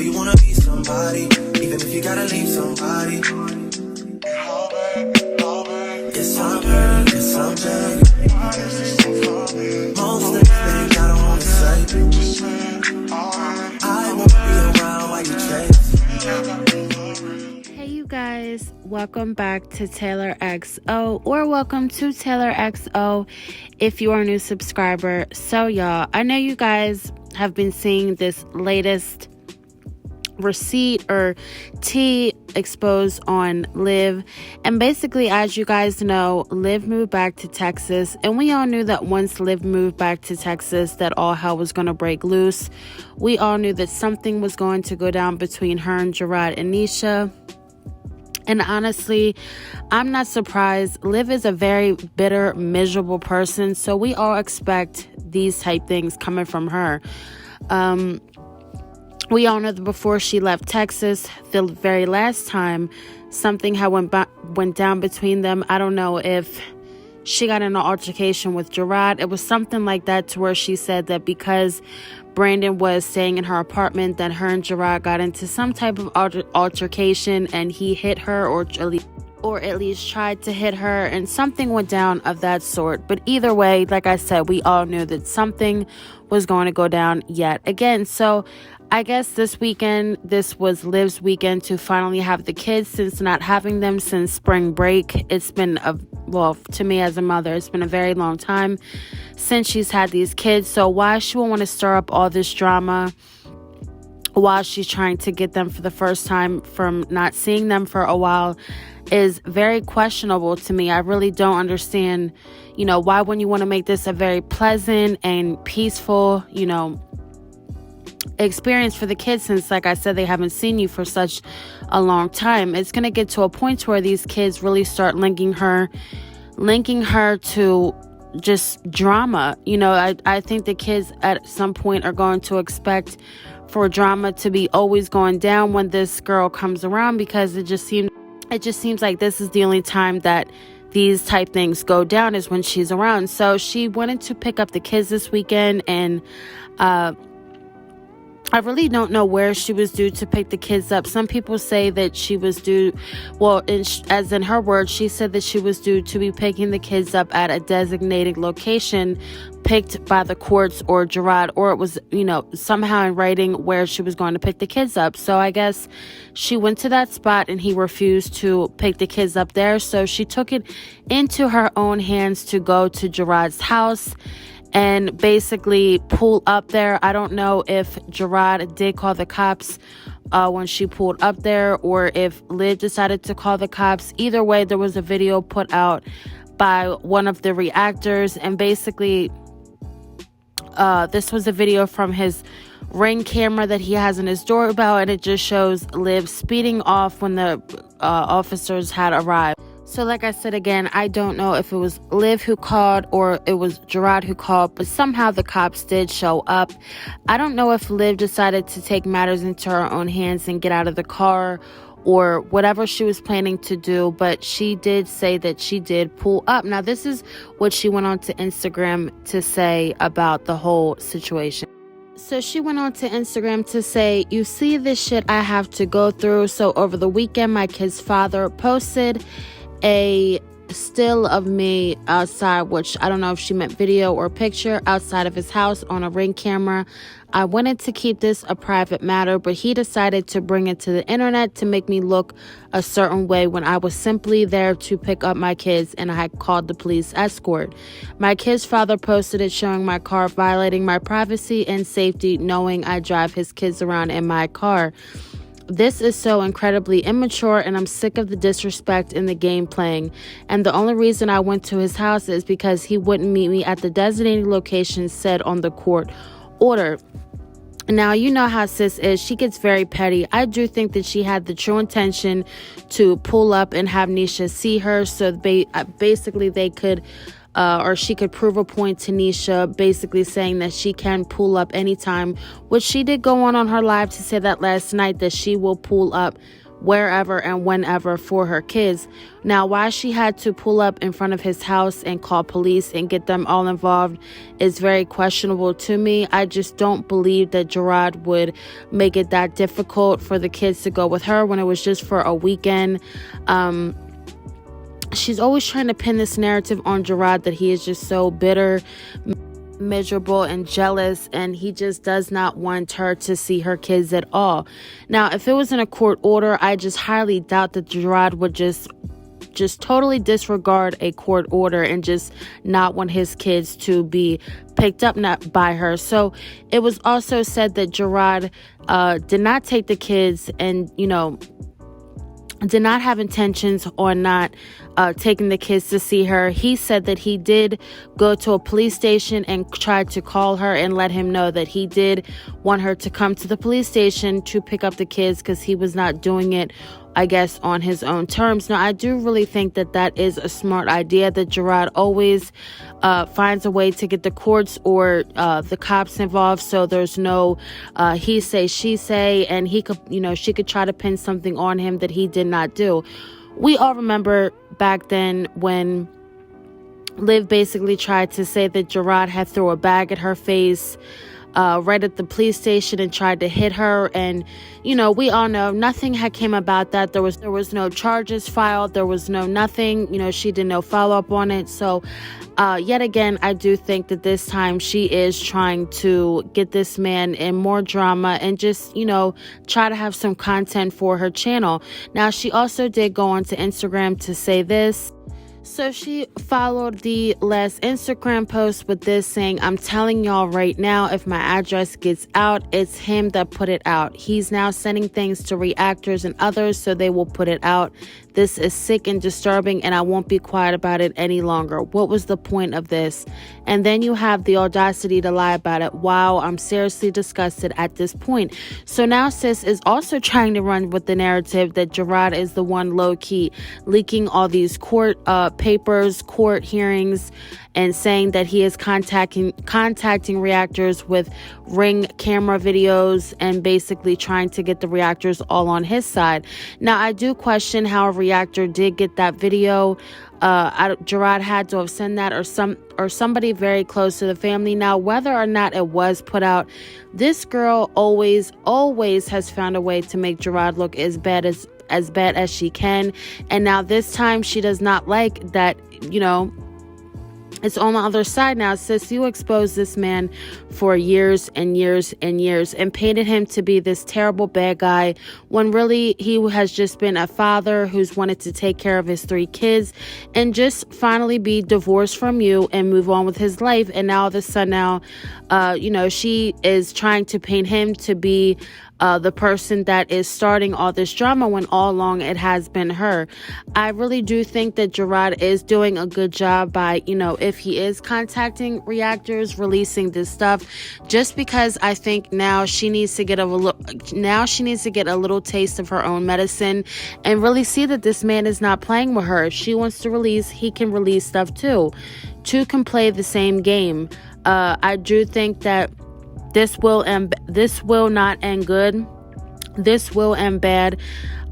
you wanna be somebody, even if you gotta leave somebody. Yes, I'm hurt, yes, I'm dead. Most things that I don't wanna say. I won't be around while you chase. Hey you guys, welcome back to Taylor XO, or welcome to Taylor XO if you are a new subscriber. So y'all, I know you guys have been seeing this latest receipt or tea exposed on Liv, and basically, as you guys know, Liv moved back to Texas, and we all knew that once Liv moved back to Texas that all hell was going to break loose. We all knew that something was going to go down between her and Jerrod and Nisha. And honestly, I'm not surprised. Liv is a very bitter, miserable person, so we all expect these type things coming from her. We all know that before she left Texas, the very last time something had went down between them. I don't know if she got in an altercation with Jerrod. It was something like that, to where she said that because Brandon was staying in her apartment, that her and Jerrod got into some type of altercation, and he hit her, or at least tried to hit her, and something went down of that sort. But either way, like I said, we all knew that something was going to go down yet again. So I guess this weekend, this was Liv's weekend to finally have the kids, since not having them since spring break. It's been to me as a mother, it's been a very long time since she's had these kids. So why she would want to stir up all this drama while she's trying to get them for the first time from not seeing them for a while is very questionable to me. I really don't understand, why wouldn't you want to make this a very pleasant and peaceful, experience for the kids, since, like I said, they haven't seen you for such a long time. It's going to get to a point where these kids really start linking her to just drama. I think the kids at some point are going to expect for drama to be always going down when this girl comes around, because it just seems like this is the only time that these type things go down, is when she's around. So she wanted to pick up the kids this weekend, and I really don't know where she was due to pick the kids up. Some people say that she was due, as in her words, she said that she was due to be picking the kids up at a designated location picked by the courts or Jerrod, or it was, somehow in writing where she was going to pick the kids up. So I guess she went to that spot and he refused to pick the kids up there. So she took it into her own hands to go to Jerrod's house and basically pull up there. I don't know if Jerrod did call the cops when she pulled up there, or if Liv decided to call the cops. Either way, there was a video put out by one of the reactors, and basically this was a video from his Ring camera that he has in his doorbell, and it just shows Liv speeding off when the officers had arrived. So like I said again, I don't know if it was Liv who called or it was Jerrod who called, but somehow the cops did show up. I don't know if Liv decided to take matters into her own hands and get out of the car or whatever she was planning to do, but she did say that she did pull up. Now, this is what she went on to Instagram to say about the whole situation. So she went on to Instagram to say, "You see this shit I have to go through. So over the weekend, my kid's father posted a still of me outside," which I don't know if she meant video or picture, "outside of his house on a Ring camera. I wanted to keep this a private matter, but he decided to bring it to the internet to make me look a certain way when I was simply there to pick up my kids and I had called the police escort. My kid's father posted it showing my car violating my privacy and safety, knowing I drive his kids around in my car. This is so incredibly immature, and I'm sick of the disrespect in the game playing. And the only reason I went to his house is because he wouldn't meet me at the designated location said on the court order." Now, you know how sis is. She gets very petty. I do think that she had the true intention to pull up and have Nisha see her, so basically they could or she could prove a point to Nisha, basically saying that she can pull up anytime, which she did go on her live to say that last night, that she will pull up wherever and whenever for her kids. Now, why she had to pull up in front of his house and call police and get them all involved is very questionable to me. I just don't believe that Jerrod would make it that difficult for the kids to go with her when it was just for a weekend. She's always trying to pin this narrative on Jerrod that he is just so bitter, miserable, and jealous, and he just does not want her to see her kids at all. Now, if it was in a court order, I just highly doubt that Jerrod would just totally disregard a court order and just not want his kids to be picked up not by her. So it was also said that Jerrod did not take the kids and, did not have intentions on not taking the kids to see her. He said that he did go to a police station and tried to call her and let him know that he did want her to come to the police station to pick up the kids because he was not doing it, I guess, on his own terms. Now, I do really think that that is a smart idea, that Jerrod always finds a way to get the courts or the cops involved, so there's no he say, she say, and he could, she could try to pin something on him that he did not do. We all remember back then when Liv basically tried to say that Jerrod had thrown a bag at her face right at the police station and tried to hit her, and we all know nothing had came about that. There was no charges filed, there was no nothing, she did no follow-up on it. So yet again, I do think that this time she is trying to get this man in more drama and just try to have some content for her channel. Now, she also did go onto Instagram to say this. So she followed the last Instagram post with this saying, "I'm telling y'all right now, if my address gets out, it's him that put it out. He's now sending things to reactors and others so they will put it out. This is sick and disturbing, and I won't be quiet about it any longer. What was the point of this?" And then you have the audacity to lie about it. Wow, I'm seriously disgusted at this point. So now sis is also trying to run with the narrative that Jerrod is the one low-key leaking all these court papers, court hearings, and saying that he is contacting reactors with Ring camera videos and basically trying to get the reactors all on his side. Now, I do question how a reactor did get that video. Jerrod had to have sent that or somebody very close to the family. Now, whether or not it was put out, this girl always has found a way to make Jerrod look as bad as she can. And now this time she does not like that, it's on the other side now. Sis, you exposed this man for years and years and years and painted him to be this terrible bad guy when really he has just been a father who's wanted to take care of his 3 kids and just finally be divorced from you and move on with his life. And now all of a sudden she is trying to paint him to be the person that is starting all this drama when all along it has been her. I really do think that Jerrod is doing a good job by, if he is contacting reactors, releasing this stuff, just because I think now she needs to get a little taste of her own medicine and really see that this man is not playing with her. If she wants to release, he can release stuff too. Two can play the same game. I do think that this will not end good. This will end bad.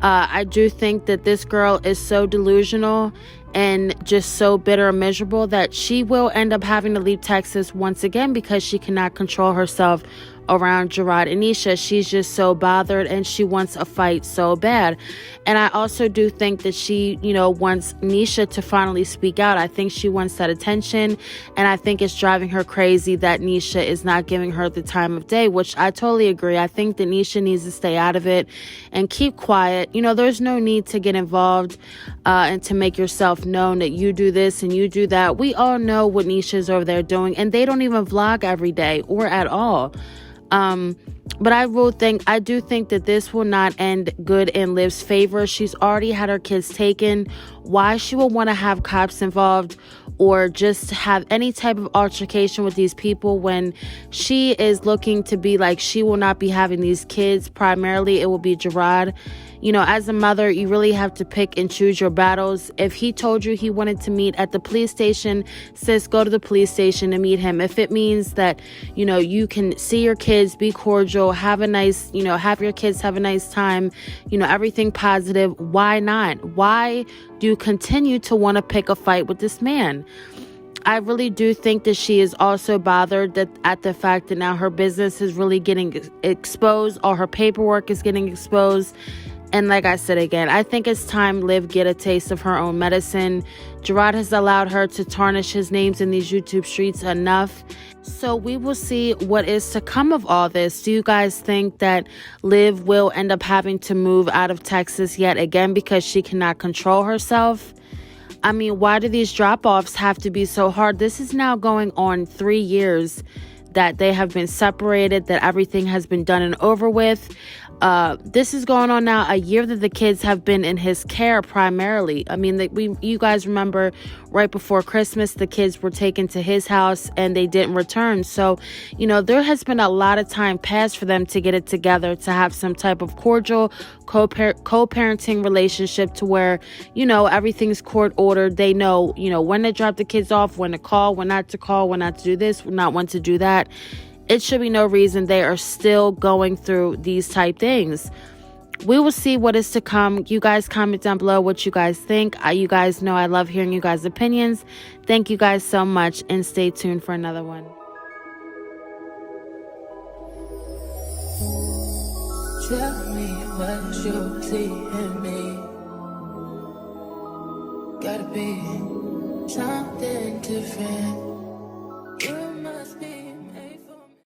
I do think that this girl is so delusional and just so bitter and miserable that she will end up having to leave Texas once again because she cannot control herself around Jerrod and Nisha. She's just so bothered and she wants a fight so bad. And I also do think that she, wants Nisha to finally speak out. I think she wants that attention, and I think it's driving her crazy that Nisha is not giving her the time of day, which I totally agree. I think that Nisha needs to stay out of it and keep quiet. There's no need to get involved and to make yourself known that you do this and you do that. We all know what Nisha's over there doing, and they don't even vlog every day or at all. But I do think that this will not end good in Liv's favor. She's already had her kids taken. Why she will want to have cops involved or just have any type of altercation with these people when she is looking to be like she will not be having these kids. Primarily, it will be Jerrod. as a mother, you really have to pick and choose your battles. If he told you he wanted to meet at the police station, sis, go to the police station and meet him. If it means that, you can see your kids, be cordial, have a nice, have your kids have a nice time, everything positive, why not? Why do you continue to want to pick a fight with this man? I really do think that she is also bothered at the fact that now her business is really getting exposed. All her paperwork is getting exposed. And like I said again, I think it's time Liv get a taste of her own medicine. Jerrod has allowed her to tarnish his names in these YouTube streets enough. So we will see what is to come of all this. Do you guys think that Liv will end up having to move out of Texas yet again because she cannot control herself? I mean, why do these drop-offs have to be so hard? This is now going on 3 years that they have been separated, that everything has been done and over with. This is going on now a year that the kids have been in his care primarily. I mean, you guys remember right before Christmas, the kids were taken to his house and they didn't return. So, there has been a lot of time passed for them to get it together, to have some type of cordial co-parenting relationship to where, everything's court ordered. They know, when to drop the kids off, when to call, when not to call, when not to do this, not when to do that. It should be no reason they are still going through these type things. We will see what is to come. You guys comment down below what you guys think. You guys know I love hearing you guys' opinions. Thank you guys so much, and stay tuned for another one. Tell me what you see in me. Gotta be something different.